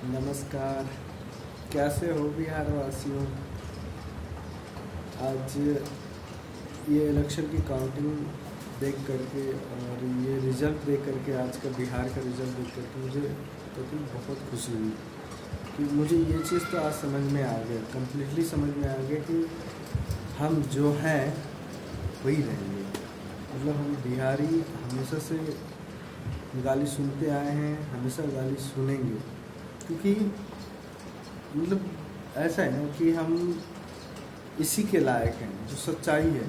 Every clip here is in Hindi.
नमस्कार। कैसे हो बिहार वासियों। आज ये इलेक्शन की काउंटिंग देख करके और ये रिज़ल्ट देख करके, आज का बिहार का रिज़ल्ट देख करके मुझे बहुत खुशी हुई कि मुझे ये चीज़ तो आज समझ में आ गया, कम्प्लीटली समझ में आ गया कि हम जो हैं वही रहेंगे। मतलब हम बिहारी हमेशा से गाली सुनते आए हैं, हमेशा गाली सुनेंगे, क्योंकि मतलब ऐसा है ना कि हम इसी के लायक हैं, जो सच्चाई है।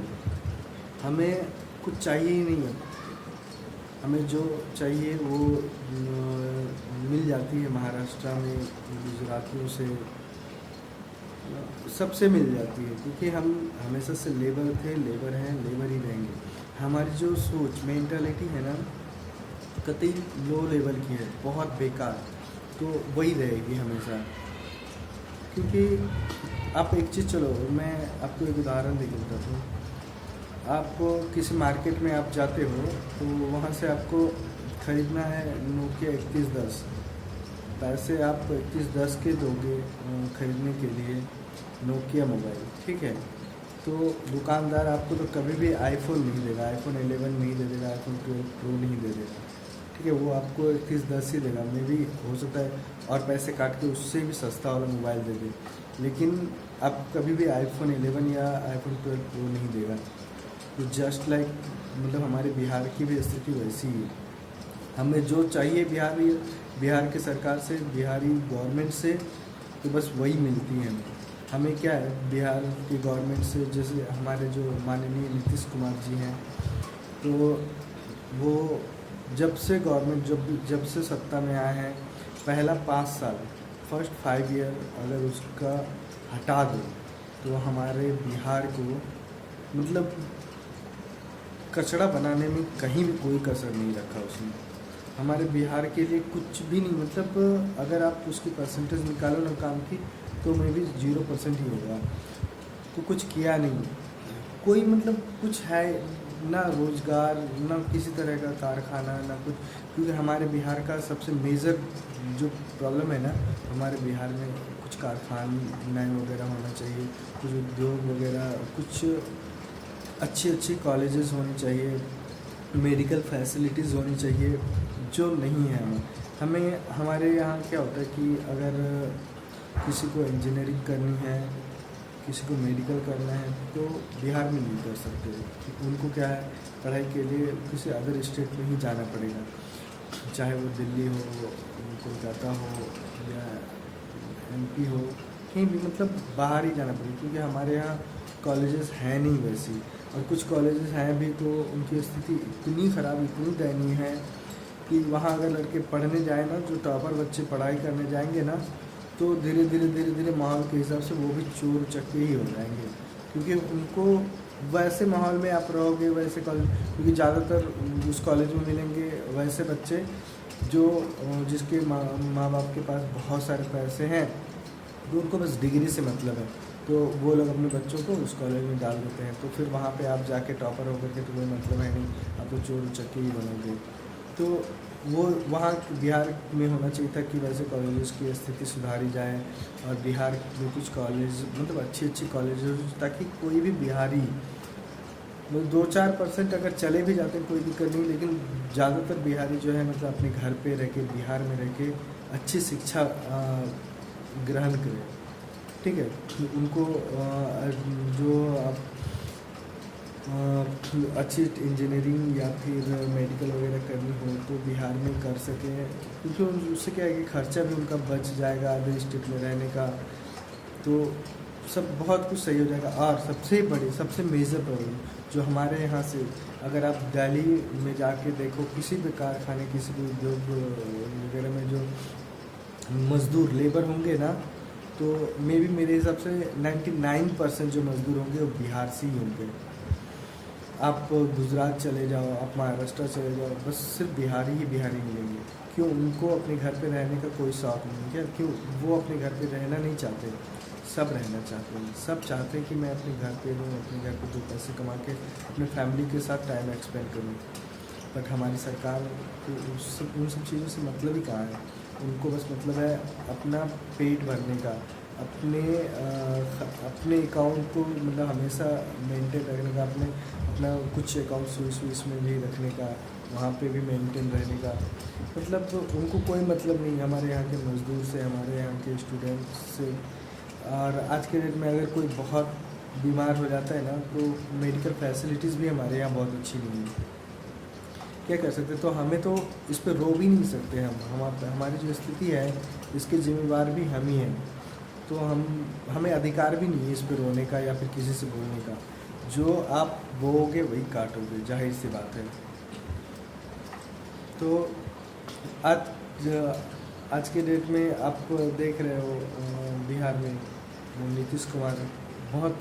हमें कुछ चाहिए ही नहीं है, हमें जो चाहिए वो मिल जाती है महाराष्ट्र में, गुजरातियों से, सबसे मिल जाती है, क्योंकि हम हमेशा से लेबर थे, लेबर हैं, लेबर ही रहेंगे। हमारी जो सोच मेंटालिटी है ना, कतई लो लेवल की है, बहुत बेकार, तो वही रहेगी हमेशा। क्योंकि आप एक चीज़, चलो मैं आपको एक उदाहरण देकर बताता हूँ। आपको किसी मार्केट में आप जाते हो तो वहाँ से आपको ख़रीदना है नोकिया 3110। पैसे आप 3110 के दोगे ख़रीदने के लिए नोकिया मोबाइल, ठीक है। तो दुकानदार आपको तो कभी भी आईफोन नहीं देगा, आईफोन 11 नहीं दे देगा, आईफोन 12 प्रो नहीं दे देगा, ठीक है। वो आपको 3110 ही देगा, मे भी हो सकता है और पैसे काट के उससे भी सस्ता वाला मोबाइल दे दे, लेकिन आप कभी भी आईफोन 11 या आईफोन 12 प्रो नहीं देगा। तो जस्ट लाइक मतलब हमारे बिहार की भी स्थिति वैसी ही है। हमें जो चाहिए बिहार के सरकार से, बिहारी गवर्नमेंट से, तो बस वही मिलती है हमें क्या है बिहार की गवर्नमेंट से। जैसे हमारे जो माननीय नीतीश कुमार जी हैं, तो वो जब से गवर्नमेंट जब से सत्ता में आए हैं, पहला 5 साल, फर्स्ट 5 ईयर अगर उसका हटा दो तो हमारे बिहार को मतलब कचरा बनाने में कहीं भी कोई कसर नहीं रखा उसने। हमारे बिहार के लिए कुछ भी नहीं, मतलब अगर आप उसकी परसेंटेज निकालो ना काम की, तो मे भी 0% ही होगा। तो कुछ किया नहीं कोई, मतलब कुछ है ना रोज़गार, ना किसी तरह का कारखाना, ना कुछ। क्योंकि हमारे बिहार का सबसे मेजर जो प्रॉब्लम है ना, हमारे बिहार में कुछ कारखाने वगैरह होना चाहिए, कुछ उद्योग वगैरह, कुछ अच्छी कॉलेजेस होनी चाहिए, मेडिकल फैसिलिटीज़ होनी चाहिए, जो नहीं है हमें। हमारे यहाँ क्या होता है कि अगर किसी को इंजीनियरिंग करनी है, किसी को मेडिकल करना है, तो बिहार में नहीं कर सकते, क्योंकि उनको क्या है, पढ़ाई के लिए किसी अदर स्टेट में ही जाना पड़ेगा, चाहे वो दिल्ली हो, कोलकाता हो या एमपी हो, कहीं भी, मतलब बाहर ही जाना पड़ेगा, क्योंकि हमारे यहाँ कॉलेजेस हैं नहीं वैसी। और कुछ कॉलेजेस हैं भी तो उनकी स्थिति इतनी ख़राब, इतनी दयनीय है कि वहाँ अगर लड़के पढ़ने जाए ना, जो टॉपर बच्चे पढ़ाई करने जाएंगे ना, तो धीरे धीरे माहौल के हिसाब से वो भी चोर चक्के ही हो जाएंगे, क्योंकि उनको वैसे माहौल में आप रहोगे, वैसे कॉलेज, क्योंकि ज़्यादातर उस कॉलेज में मिलेंगे वैसे बच्चे जो जिसके माँ बाप के पास बहुत सारे पैसे हैं, तो उनको बस डिग्री से मतलब है, तो वो लोग अपने बच्चों को उस कॉलेज में डाल देते हैं। तो फिर वहाँ पे आप जाके टॉपर होकर के तो कोई मतलब है नहीं, आप तो चोर चक्के ही बनोगे। तो वो वहाँ बिहार में होना चाहिए था कि वैसे कॉलेजेस की स्थिति सुधारी जाए, और बिहार में कुछ कॉलेज, मतलब अच्छी कॉलेजेस, ताकि कोई भी बिहारी, मतलब 2-4% अगर चले भी जाते हैं कोई दिक्कत नहीं, लेकिन ज़्यादातर बिहारी जो है मतलब अपने घर पे रह के, बिहार में रह के अच्छी शिक्षा ग्रहण करें, ठीक है। उनको जो आप अच्छी इंजीनियरिंग या फिर मेडिकल वगैरह करनी हो तो बिहार में कर सकें, क्योंकि उससे क्या है कि खर्चा भी उनका बच जाएगा अदर स्टेट में रहने का, तो सब बहुत कुछ सही हो जाएगा। और सबसे मेजर प्रॉब्लम जो हमारे यहाँ से, अगर आप दिल्ली में जाके देखो, किसी भी कारखाने, किसी भी उद्योग वगैरह में जो मज़दूर लेबर होंगे ना, तो मेरे हिसाब से 99% जो मज़दूर होंगे वो बिहार से ही होंगे। आप गुजरात चले जाओ, आप महाराष्ट्र चले जाओ, बस सिर्फ बिहारी ही बिहारी मिलेंगे। क्यों? उनको अपने घर पे रहने का कोई शौक़ नहीं है। क्यों? वो अपने घर पे रहना नहीं चाहते, सब रहना चाहते हैं। सब चाहते हैं कि मैं अपने घर पे रहूँ, अपने घर पे 2 पैसे कमा के अपने फैमिली के साथ टाइम एक्सपेंड करूँ। बट हमारी सरकार को उन सब चीज़ों से मतलब ही कहाँ है। उनको बस मतलब है अपना पेट भरने का, अपने अकाउंट को मतलब हमेशा मेंटेन रखने का, अपना कुछ अकाउंट स्विस में भी रखने का, वहाँ पे भी मेंटेन रहने का, मतलब उनको कोई मतलब नहीं हमारे यहाँ के मज़दूर से, हमारे यहाँ के स्टूडेंट से। और आज के डेट में अगर कोई बहुत बीमार हो जाता है ना, तो मेडिकल फैसिलिटीज़ भी हमारे यहाँ बहुत अच्छी नहीं है। क्या कर सकते, तो हमें तो इस पर रो भी नहीं सकते हमारी जो स्थिति है इसके जिम्मेवार भी हम ही हैं। तो हमें अधिकार भी नहीं है इस पर रोने का या फिर किसी से बोलने का। जो आप बोओगे वही काटोगे, जाहिर सी बात है। तो आज के डेट में आप देख रहे हो बिहार में नीतीश कुमार बहुत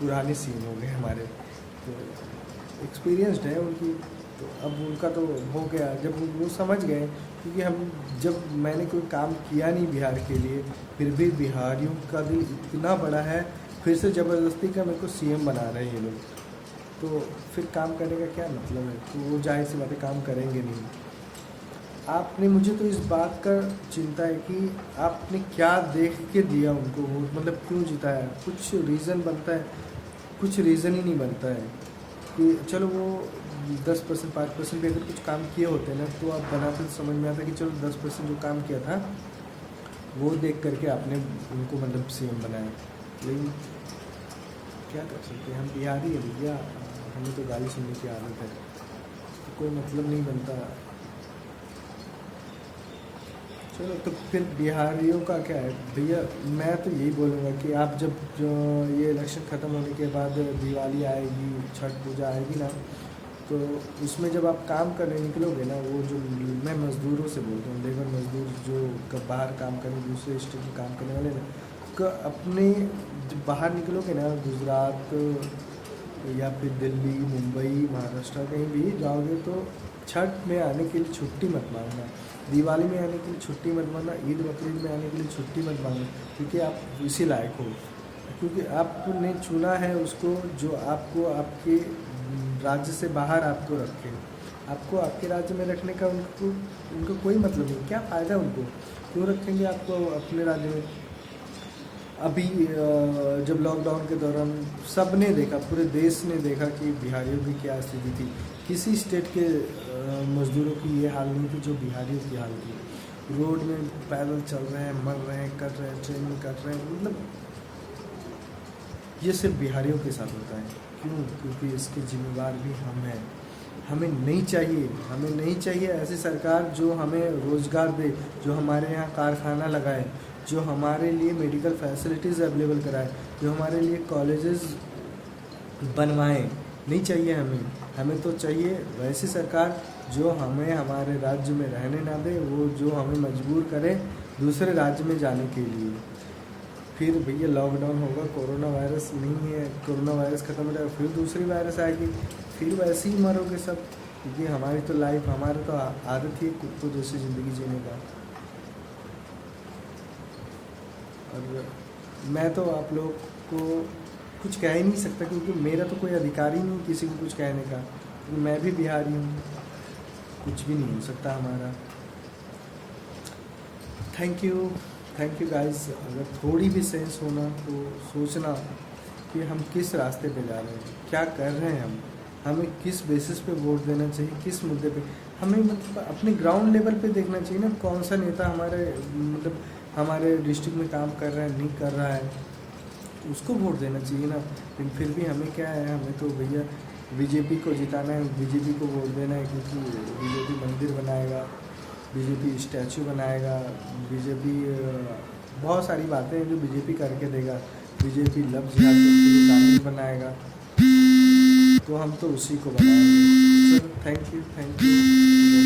पुराने सीएम हो गए हमारे, तो एक्सपीरियंस्ड है उनकी, तो अब उनका तो हो गया जब वो समझ गए। क्योंकि मैंने कोई काम किया नहीं बिहार के लिए, फिर भी बिहारियों का दिल इतना बड़ा है, फिर से ज़बरदस्ती का मेरे को सीएम बना रहे हैं ये लोग, तो फिर काम करने का क्या मतलब है। तो वो जाहिर सी बातें काम करेंगे नहीं। आपने, मुझे तो इस बात का चिंता है कि आपने क्या देख के दिया उनको वोट, मतलब क्यों जिताया। कुछ रीज़न बनता है, कुछ रीज़न ही नहीं बनता है कि चलो वो 10% 5% भी अगर कुछ काम किए होते ना, तो आप बनाते तो समझ में आता कि चलो 10% जो काम किया था वो देख करके आपने उनको मतलब सीएम बनाया। लेकिन क्या कर सकते हैं, हम बिहारी हैं भैया, हमें तो गाली सुनने की आदत है, तो कोई मतलब नहीं बनता। चलो तो फिर बिहारियों का क्या है भैया, मैं तो यही बोलूँगा कि आप जब जो ये इलेक्शन ख़त्म होने के बाद दिवाली आएगी, छठ पूजा आएगी ना, तो उसमें जब आप काम करने निकलोगे ना, वो जो मैं मज़दूरों से बोलता हूँ, लेबर मज़दूर जो बाहर काम करने, दूसरे स्टेट में काम करने वाले ना, तो अपने जब बाहर निकलोगे ना, गुजरात या फिर दिल्ली, मुंबई, महाराष्ट्र कहीं भी जाओगे, तो छठ में आने के लिए छुट्टी मत मांगना, दिवाली में आने के लिए छुट्टी मत मांगना, ईद बकरीद में आने के लिए छुट्टी मत मांगना, क्योंकि आप इसी लायक हो। क्योंकि आपने चुना है उसको जो आपको आपके राज्य से बाहर आपको रखे, आपको आपके राज्य में रखने का उनको कोई मतलब नहीं। क्या फ़ायदा उनको, क्यों रखेंगे आपको अपने राज्य में। अभी जब लॉकडाउन के दौरान सब ने देखा, पूरे देश ने देखा कि बिहारियों की क्या स्थिति थी। किसी स्टेट के मज़दूरों की ये हाल नहीं थी जो बिहारियों की हाल थी। रोड में पैदल चल रहे हैं, मर रहे हैं, कट रहे हैं, ट्रेन में कट रहे हैं, मतलब ये सिर्फ बिहारियों के साथ होता है। क्यों? क्योंकि इसके जिम्मेवार भी हम हैं। हमें नहीं चाहिए ऐसी सरकार जो हमें रोज़गार दे, जो हमारे यहाँ कारखाना लगाए, जो हमारे लिए मेडिकल फैसिलिटीज़ अवेलेबल कराए, जो हमारे लिए कॉलेजेस बनवाएं। नहीं चाहिए हमें तो चाहिए वैसी सरकार जो हमें हमारे राज्य में रहने ना दे, वो जो हमें मजबूर करे दूसरे राज्य में जाने के लिए। फिर भैया लॉकडाउन होगा, कोरोना वायरस नहीं है, कोरोना वायरस ख़त्म हो जाएगा, फिर दूसरी वायरस आएगी, फिर वैसे ही मरोगे सब। क्योंकि हमारी तो लाइफ, हमारी तो आदत ही कुत्तों जैसी ज़िंदगी जीने का। और मैं तो आप लोग को कुछ कह ही नहीं सकता, क्योंकि मेरा तो कोई अधिकार ही नहीं किसी को कुछ कहने का। मैं भी बिहारी हूँ, कुछ भी नहीं हो सकता हमारा। Thank you guys. अगर थोड़ी भी सेंस होना तो सोचना कि हम किस रास्ते पे जा रहे हैं, क्या कर रहे हैं हमें किस बेसिस पे वोट देना चाहिए, किस मुद्दे पे। हमें मतलब अपने ग्राउंड लेवल पे देखना चाहिए ना, कौन सा नेता हमारे डिस्ट्रिक्ट में काम कर रहा है, नहीं कर रहा है, उसको वोट देना चाहिए ना। लेकिन फिर भी हमें क्या है, हमें तो भैया बीजेपी को जिताना है, बीजेपी को वोट देना है, क्योंकि बीजेपी मंदिर बनाएगा, बीजेपी स्टैचू बनाएगा, बीजेपी बहुत सारी बातें हैं जो बीजेपी करके देगा। बीजेपी लव जिहाद के लिए कानून बनाएगा, तो हम तो उसी को बनाएंगे। Sir thank you.